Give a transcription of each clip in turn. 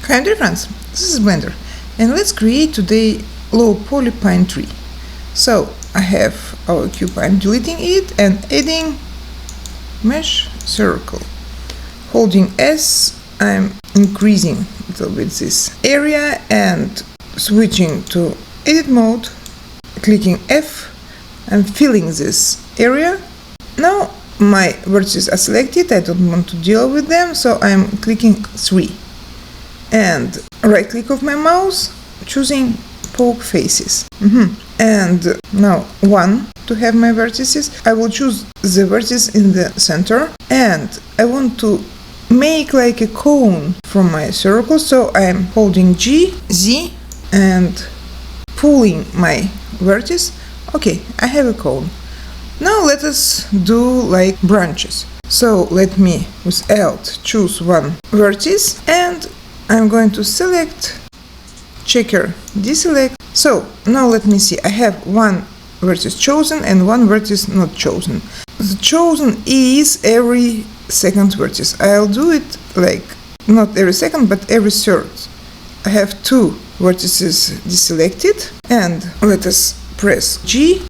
Hi dear friends, this is Blender, and let's create today low poly pine tree. So I have our cube, I'm deleting it and adding mesh circle. Holding S, I'm increasing a little bit this area and switching to edit mode, clicking F, I'm filling this area. Now my vertices are selected, I don't want to deal with them, so I'm clicking 3. And right click of my mouse, choosing poke faces. And now 1 to have my vertices. I will choose the vertex in the center, and I want to make like a cone from my circle, so I'm holding G, Z, and pulling my vertex. Okay, I have a cone. Now let us do like branches. So let me with Alt choose one vertex, and I'm going to select, checker, deselect. So now let me see, I have one vertex chosen and one vertex not chosen. The chosen is every second vertex. I'll do it like not every second but every third. I have 2 vertices deselected, and let us press G,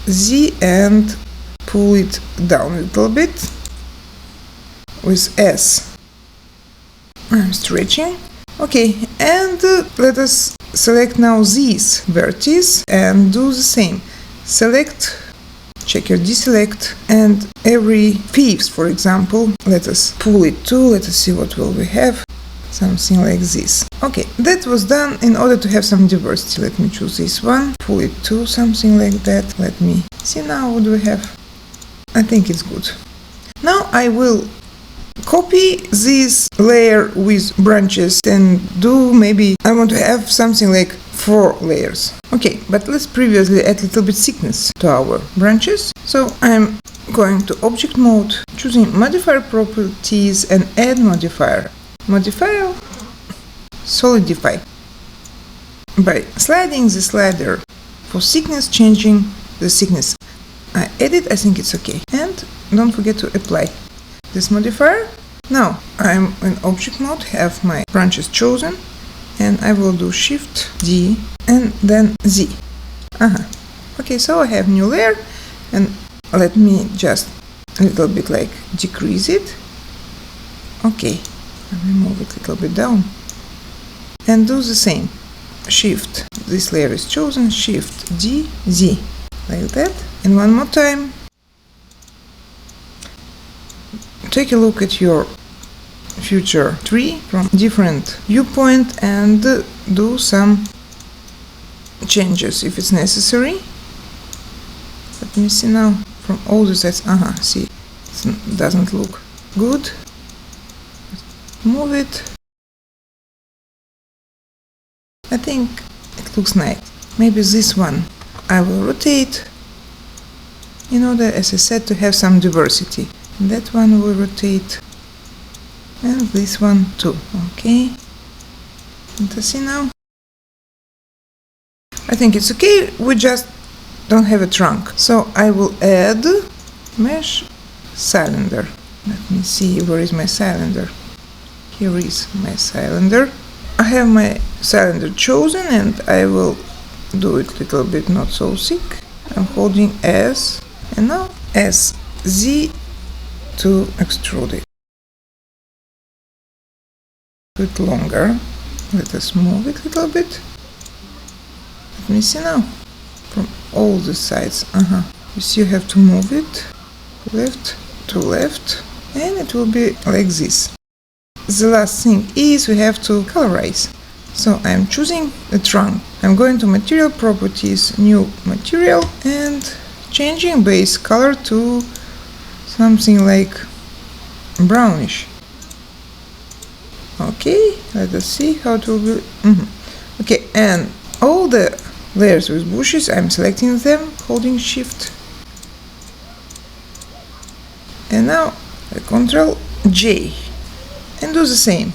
Z, and pull it down a little bit. With S I'm stretching. Okay, and let us select now these vertices and do the same. Select, checker, deselect, and every 5th, for example, let us pull it to, let us see what will we have. Something like this. Okay, that was done in order to have some diversity. Let me choose this one, pull it to, something like that. Let me see now what do we have. I think it's good. Now I will copy this layer with branches and do, maybe I want to have something like 4 layers. Okay, but let's previously add a little bit thickness to our branches. So I'm going to object mode, choosing modifier properties and add modifier. Modifier solidify. By sliding the slider for thickness, changing the thickness. I edit, I think it's okay. And don't forget to apply this modifier. Now I'm in object mode, have my branches chosen, and I will do Shift D and then Z. Okay, so I have new layer, and let me just a little bit like decrease it. Okay, let me move it a little bit down and do the same. Shift, this layer is chosen, Shift D, Z, like that. And one more time. Take a look at your future tree from different viewpoint and do some changes if it's necessary. Let me see now from all the sides. See, it doesn't look good. Move it. I think it looks nice. Maybe this one I will rotate in order, as I said, to have some diversity. That one will rotate, and this one too. Okay, let's see now. I think it's okay, we just don't have a trunk. So I will add mesh cylinder. Let me see, where is my cylinder? Here is my cylinder. I have my cylinder chosen, and I will do it a little bit not so thick. I'm holding S, and now S, Z, to extrude it. A bit longer. Let us move it a little bit. Let me see now. From all the sides. You see, you have to move it left to left, and it will be like this. The last thing is we have to colorize. So I'm choosing a trunk. I'm going to material properties, new material, and changing base color to something like brownish. Okay, let us see how it will be. Okay, and all the layers with bushes, I'm selecting them, holding Shift. And now I Ctrl J and do the same.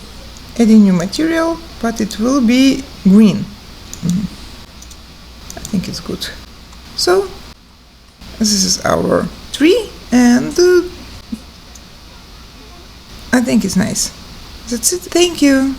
Adding new material, but it will be green. I think it's good. So this is our tree, and I think it's nice. That's it. Thank you.